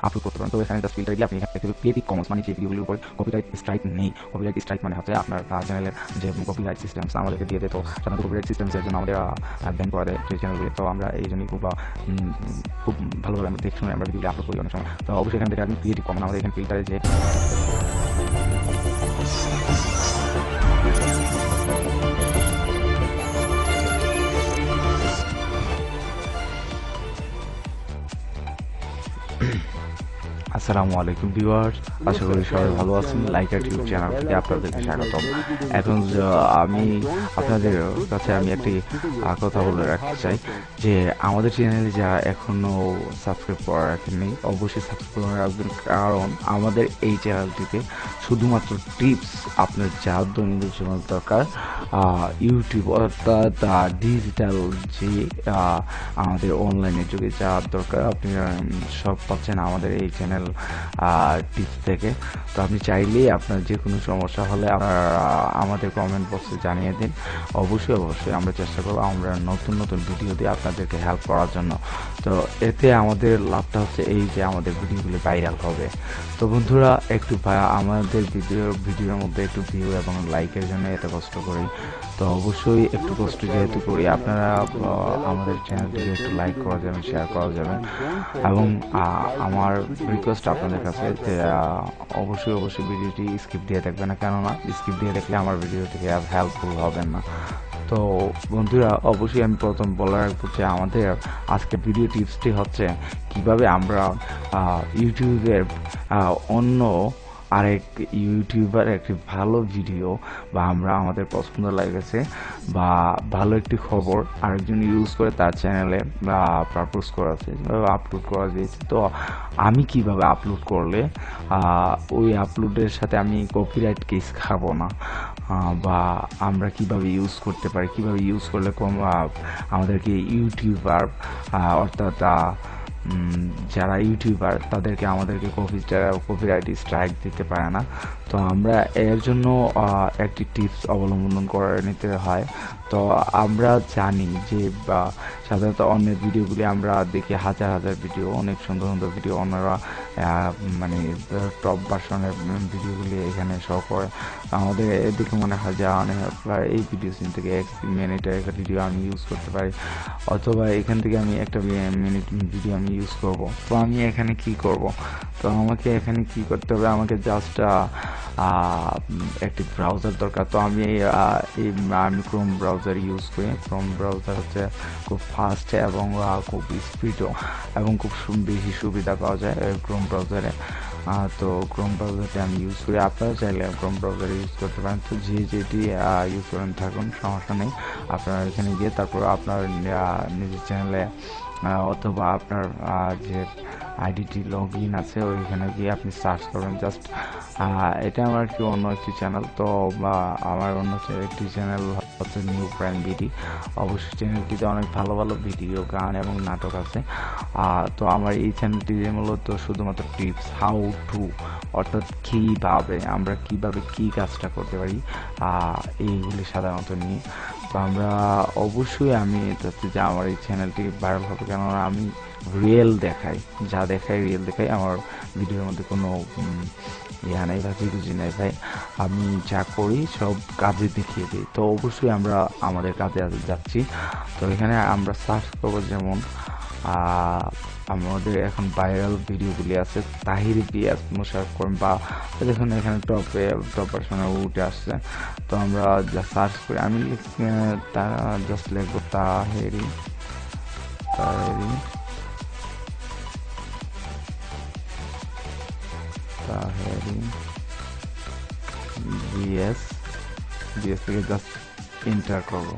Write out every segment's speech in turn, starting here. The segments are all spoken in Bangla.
আপলোড করতে পারেন। তো এখানে জাস্ট ফিল্টার দিলে আপনি এখান থেকে ক্রিয়েটিভ কমন্স মানে যে ভিডিওগুলোর উপর কপিরাইট স্ট্রাইক নেই, কপিরাইট স্ট্রাইক মানে হচ্ছে আপনার চ্যানেলের যে কপিরাইট সিস্টেমস আমাদেরকে দিয়ে দেয়। তো সাধারণত কপিরাইট সিস্টেমসের জন্য আমাদের ব্যান করা দেয় সেই চ্যানেলগুলি। তো আমরা এই জন্যই খুব ভালোভাবে আমরা দেখে শুনে আমরা ভিডিওগুলি আপলোড করি অনেক সময়। তো অবশ্যই এখান থেকে আপনি ক্রিয়েটিভ কমন আমাদের এখানে ফিল্টারে যে আসসালামু আলাইকুম ভিউয়ার্স, আশা করি সবাই ভালো আছেন। লাইকারটিউব চ্যানেল থেকে আপনাদেরকে স্বাগতম। এখন আমি আপনাদের কাছে একটি কথা বলে রাখতে চাই যে আমাদের চ্যানেলে যারা এখনো সাবস্ক্রাইব করে রাখেননি অবশ্যই সাবস্ক্রাইব করে রাখবেন, কারণ আমাদের এই চ্যানেলটিতে শুধুমাত্র টিপস আপনার যা দৈনন্দিন জীবন দরকার ইউটিউব অর্থাৎ ডিজিটাল যে আমাদের অনলাইনের যুগে যা দরকার আপনি সব পাচ্ছেন আমাদের এই চ্যানেল টিপস থেকে। তো আপনি চাইলেই আপনার যে কোনো সমস্যা হলে আপনার আমাদের কমেন্ট বক্সে জানিয়ে দিন। অবশ্যই আমরা চেষ্টা করবো আমরা নতুন ভিডিও দিয়ে আপনাদেরকে হেল্প করার জন্য। তো এতে আমাদের লাভটা হচ্ছে এই যে আমাদের ভিডিওগুলো ভাইরাল হবে। তো বন্ধুরা একটু আমাদের ভিডিওর মধ্যে একটু ভিউ এবং লাইকের জন্য এত কষ্ট করি। তো অবশ্যই একটু কষ্ট যেহেতু করি আপনারা আমাদের চ্যানেলটিকে একটু লাইক করা যাবেন, শেয়ার করা যাবেন। এবং আমার রিকোয়েস্ট আপনাদের কাছে যে অবশ্যই ভিডিওটি স্কিপ দিয়ে দেখবেন না, কেননা স্কিপ দিয়ে দেখলে আমার ভিডিওটিকে আর হেল্পফুল হবেন না। তো বন্ধুরা অবশ্যই আমি প্রথম বলে রাখবো যে আমাদের আজকে ভিডিও টিপসটি হচ্ছে কিভাবে আমরা ইউটিউবের অন্য আরেক ইউটিউবার একটি ভালো ভিডিও বা আমাদের পছন্দ লেগেছে বা ভালো একটি খবর আরেকজন ইউজ করে তার চ্যানেলে পারপোজ করাছে আপলোড করা দিয়েছে। তো আমি কিভাবে আপলোড করলে ওই আপলোডের সাথে আমি কপিরাইট কেস খাবো না, বা আমরা কিভাবে ইউজ করতে পারি, কিভাবে ইউজ করলে আমাদেরকে ইউটিউবার অর্থাৎ যারা ইউটিউবার তাদেরকে আমাদেরকে কপিরাইট স্ট্রাইক দিতে পারে না। তো আমরা এর জন্য একটি টিপস অবলম্বন করে নিতে হয়। তো আমরা জানি যে সাধারণত অন্যের ভিডিওগুলি আমরা দেখি হাজার ভিডিও, অনেক সুন্দর ভিডিও অন্যরা মানে টপ ভার্সনের ভিডিওগুলি এখানে শো করে। আমাদের এদিকে মনে হয় যে এই ভিডিও সিন থেকে 1 মিনিটের একটা ভিডিও আমি ইউজ করতে পারি, অথবা এখান থেকে আমি একটা মিনিট ভিডিও আমি ইউজ করব। তো আমি এখানে কি করব? তো আমাকে এখানে কি করতে হবে? আমাকে জাস্ট একটি ব্রাউজার দরকার। তো আমি ক্রোম ব্রাউজার ইউজ করি। ক্রোম ব্রাউজার হচ্ছে খুব ফাস্ট এবং খুব স্পিডও এবং খুব বেশি সুবিধা পাওয়া যায় ক্রোম ব্রাউজারে। তো ক্রোম ব্রাউজারটি আমি ইউজ করি, আপনারা চাইলে ক্রোম ব্রাউজার ইউজ করতে পারেন। তো যেটি ইউজ করেন থাকুন, সমস্যা নেই। আপনারা এখানে গিয়ে তারপর আপনার নিজের চ্যানেলে অথবা আপনার যে আইডিটি লগ ইন আছে ওইখানে গিয়ে আপনি সার্চ করবেন। জাস্ট এটা আমার কি অন্য একটি চ্যানেল, তো আমার অন্য একটি চ্যানেল হচ্ছে নিউ প্রাইম বিডি। অবশ্যই চ্যানেলটিতে অনেক ভালো ভিডিও, গান এবং নাটক আছে। তো আমার এই চ্যানেলটি মূলত শুধুমাত্র টিপস হাউ টু অর্থাৎ আমরা কিভাবে কি কাজটা করতে পারি এইগুলি সাধারণত নিয়ে। তো আমরা অবশ্যই আমি চাচ্ছি যে আমার এই চ্যানেলটি ভাইরাল হবে, কেননা আমি রিয়েল দেখাই, যা দেখাই রিয়েল দেখাই। আমার ভিডিওর মধ্যে কোনো নেই বা ভিডিওজি নেই ভাই, আমি যা করি সব কাজে দেখিয়ে দিই। তো অবশ্যই আমরা আমাদের কাজে যাচ্ছি। তো এখানে আমরা সার্চ করবো, যেমন আমাদের এখন ভাইরাল ভিডিওগুলি আছে তাহির পিয়াজ মোশারফ করিম, বা দেখুন এখানে টপ ভার্সনে উঠে আসছে। তো আমরা যা সার্চ করি, আমি জাস্ট লিখবো তাহেরি বিএস থেকে জাস্ট এন্টার করবো।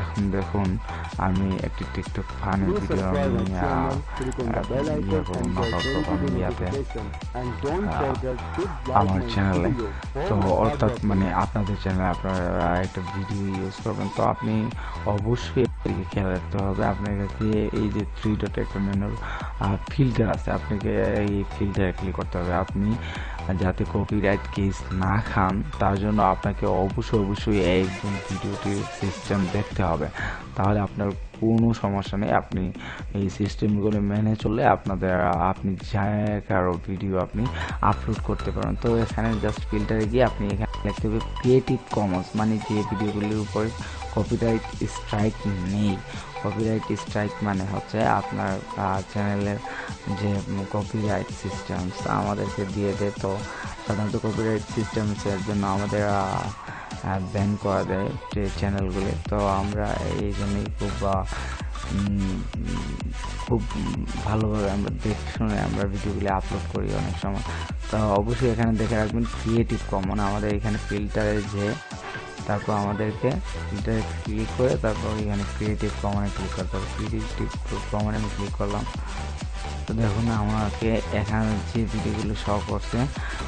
এখন দেখুন আমি একটি টিকটক ফানের ভিডিও আমার চ্যানেলে। তো অর্থাৎ মানে আপনাদের চ্যানেলে আপনারা একটা ভিডিও ইউজ করবেন, তো আপনি অবশ্যই খেয়াল রাখতে হবে আপনাকে এই যে 3 ডট একটা মেনুর ফিল্টার আছে, আপনাকে এই ফিল্টারে ক্লিক করতে হবে। আপনি যাতে কপিরাইট কেস না খান, তার জন্য আপনাকে অবশ্যই একদম ভিডিওটির সিস্টেম দেখতে হবে, তাহলে আপনার কোনো সমস্যা নেই। আপনি এই সিস্টেমগুলো মেনে চললে আপনি কারো ভিডিও আপনি আপলোড করতে পারেন। তো এখানে জাস্ট ফিল্টারে গিয়ে আপনি এখানে লিখতে হবে ক্রিয়েটিভ কমন্স, মানে যে ভিডিওগুলির উপরে কপিরাইট স্ট্রাইক নেই। কপিরাইট স্ট্রাইক মানে হচ্ছে আপনার চ্যানেলের যে কপিরাইট সিস্টেমস আমাদেরকে দিয়ে দেয়। তো সাধারণত কপিরাইট সিস্টেমসের জন্য আমাদের ব্যান করা দেয় যে চ্যানেলগুলি। তো আমরা এই জন্যই খুব ভালোভাবে আমরা দেখে শুনে আমরা ভিডিওগুলি আপলোড করি অনেক সময়। তো অবশ্যই এখানে দেখে রাখবেন ক্রিয়েটিভ কমন, আমাদের এখানে ফিল্টারে যে তারপর আমাদেরকে ফিল্টারে ক্লিক করে তারপর এখানে ক্রিয়েটিভ কমনে ক্লিক করতে হবে। ক্রিয়েটিভ কমনে আমি ক্লিক করলাম। তো দেখুন আমাকে এখানে যে ভিডিওগুলো শো করছে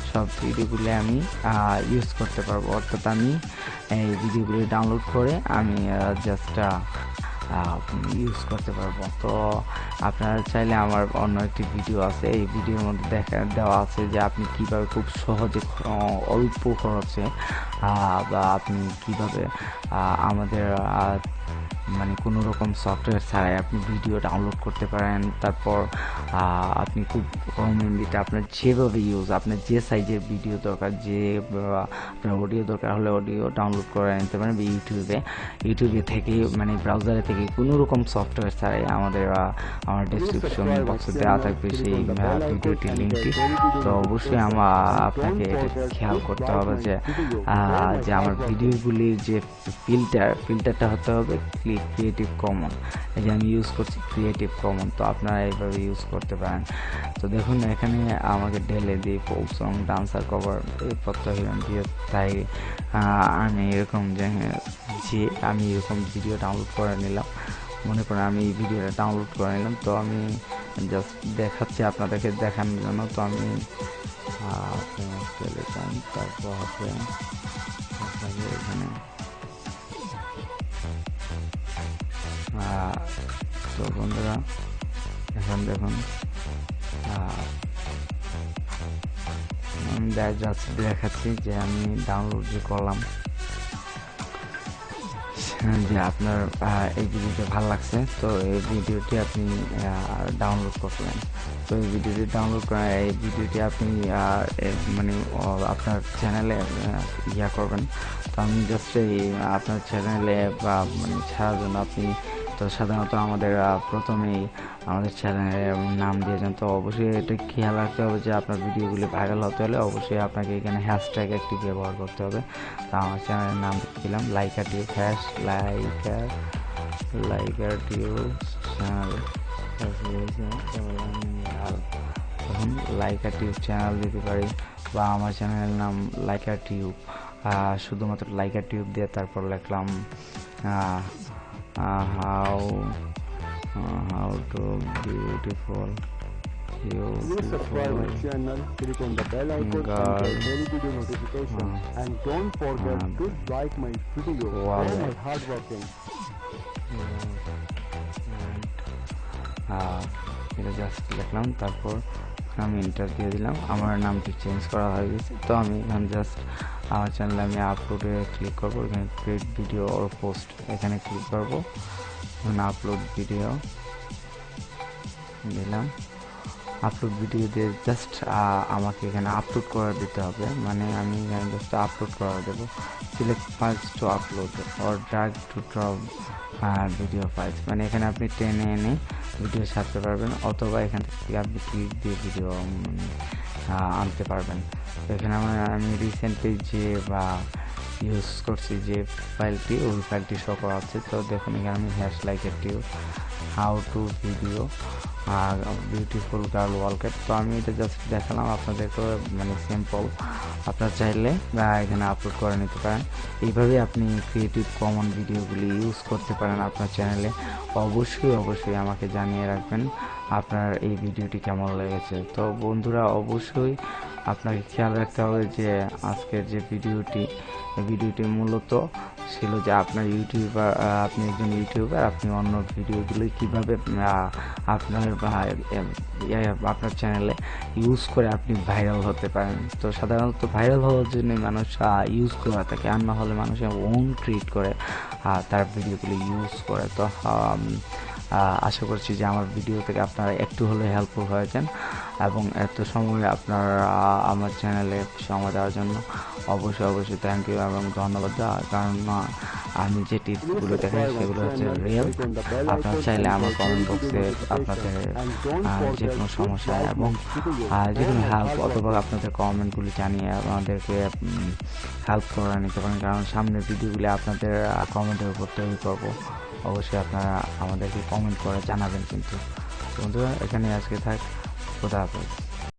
সব ভিডিওগুলি আমি ইউজ করতে পারবো, অর্থাৎ আমি এই ভিডিওগুলি ডাউনলোড করে আমি জাস্ট ইউজ করতে পারবো। তো আপনারা চাইলে আমার অন্য একটি ভিডিও আছে, এই ভিডিওর মধ্যে দেওয়া আছে যে আপনি কিভাবে খুব সহজে অল্প খরচে বা আপনি কিভাবে আমাদের মানে কোনো রকম সফটওয়্যার ছাড়াই আপনি ভিডিও ডাউনলোড করতে পারেন। তারপর আপনি খুব কম এমবিতে আপনার যেভাবে আপনার যে সাইজের ভিডিও দরকার, যে আপনার অডিও দরকার হলে অডিও ডাউনলোড করে নিতে পারেন ইউটিউবে থেকে, মানে ব্রাউজারে থেকে কোনো রকম সফটওয়্যার ছাড়াই। আমার ডেসক্রিপশন বক্সে দেওয়া থাকবে সেই ভিডিওটির লিঙ্কটি। তো অবশ্যই আপনাকে এটা খেয়াল করতে হবে যে আমার ভিডিওগুলির যে ফিল্টারটা হতে হবে ক্রিয়েটিভ কমন। এই যে আমি ইউজ করছি ক্রিয়েটিভ কমন, তো আপনারা এইভাবে ইউজ করতে পারেন। তো দেখুন এখানে আমাকে ঢেলে দিয়ে ফোক সং, ডান্সার, কভার এই প্রত্যেক দিয়ে, তাই আমি এরকম আমি এরকম ভিডিও ডাউনলোড করে নিলাম। মনে করেন আমি এই ভিডিওটা ডাউনলোড করে নিলাম, তো আমি জাস্ট দেখাচ্ছি আপনাদেরকে দেখানোর জন্য। তো আমি তারপর আপনাকে এখানে তো বন্ধুরা এখন দেখুন আমি জাস্ট দেখাচ্ছি যে আমি ডাউনলোড যে করলাম, যে আপনার এই ভিডিওটি ভালো লাগছে, তো এই ভিডিওটি আপনি ডাউনলোড করলেন। তো এই ভিডিওটি ডাউনলোড করা, এই ভিডিওটি আপনি মানে আপনার চ্যানেলে করবেন। তো আমি জাস্ট আপনার চ্যানেলে বা মানে ছাড়ার জন্য আপনি তো সাধারণত আমাদের প্রথমেই আমাদের চ্যানেলের নাম দিয়েছেন। তো অবশ্যই এটা খেয়াল রাখতে হবে যে আপনার ভিডিওগুলি ভাইরাল হতে হলে অবশ্যই আপনাকে এখানে হ্যাশট্যাগ একটি ব্যবহার করতে হবে। তো আমার চ্যানেলের নাম দিলাম লাইকারটিউব, লাইকারটিউব চ্যানেল, লাইকারটিউব চ্যানেল দিতে পারি, বা আমার চ্যানেলের নাম লাইকারটিউব, শুধুমাত্র লাইকারটিউব দিয়ে তারপর লিখলাম how to beautiful Please subscribe my channel, click on the bell icon and get daily video notification, and don't forget to like my video for my hard working. এটা জাস্ট লিখলাম, তারপর আমি এন্টার দিয়ে দিলাম। আমার নামটি চেঞ্জ করা হয়ে গেছে। তো আমি এখানে জাস্ট আমার চ্যানেলে আমি আপলোডে ক্লিক করব, এখানে ক্রিয়েট ভিডিও অর পোস্ট এখানে ক্লিক করব, এখানে আপলোড ভিডিও দিলাম। আপলোড ভিডিও দিয়ে জাস্ট আমাকে এখানে আপলোড করে দিতে হবে, মানে আমি এখানে জাস্ট আপলোড করে দেবো। Select files to upload or drag to drop video files, মানে এখানে আপনি টেনে এনে ভিডিও ছাড়তে পারবেন, অথবা এখান থেকে আপনি ক্লিক দিয়ে ভিডিও আনতে পারবেন। তো এখানে আমি রিসেন্টলি যে ইউজ করছি যে ফাইলটি, ওই ফাইলটি শো করা হচ্ছে। তো দেখুন এখানে আমি লাইকারটিউব how to video beautiful girl ওয়ালকেট। তো আমি এটা জাস্ট দেখালাম আপনাদেরকে, মানে সিম্পল। আপনারা চাইলে এখানে আপলোড করে নিতে পারেন। এইভাবে আপনি ক্রিয়েটিভ কমন ভিডিওগুলি ইউজ করতে পারেন আপনার চ্যানেলে। অবশ্যই আমাকে জানিয়ে রাখবেন। আপনার এই ভিডিওটি কেমন লেগেছে। তো বন্ধুরা অবশ্যই আপনাকে খেয়াল রাখতে হবে যে আজকের যে ভিডিওটি মূলত ছিল যে আপনার ইউটিউবার, আপনি একজন ইউটিউবার, আপনি অন্য ভিডিওগুলো কীভাবে আপনার চ্যানেলে ইউজ করে আপনি ভাইরাল হতে পারেন। তো সাধারণত ভাইরাল হওয়ার জন্য মানুষ ইউজ করে থাকে, আর না হলে মানুষ ওন ক্রিয়েট করে তার ভিডিওগুলো ইউজ করে। তো আশা করছি যে আমার ভিডিও থেকে আপনারা একটু হলে হেল্পফুল হয়েছেন এবং এত সময় আপনার আমার চ্যানেলে সময় দেওয়ার জন্য অবশ্যই থ্যাংক ইউ এবং ধন্যবাদ। কারণ আমি যে টিপসগুলো দেখাই সেগুলো হচ্ছে রিয়েল। আপনারা চাইলে আমার কমেন্ট বক্সে আপনাদের যে কোনো সমস্যা এবং যে কোনো হেল্প অথবা আপনাদের কমেন্টগুলি জানিয়ে আমাদেরকে হেল্প করে নিতে পারেন, কারণ সামনের ভিডিওগুলি আপনাদের কমেন্টের উপর তৈরি করবো। অবশ্যই আপনারা আমাদেরকে কমেন্ট করে জানাবেন। কিন্তু বন্ধুরা এখানে আজকে থাক, খোদা হাফেজ।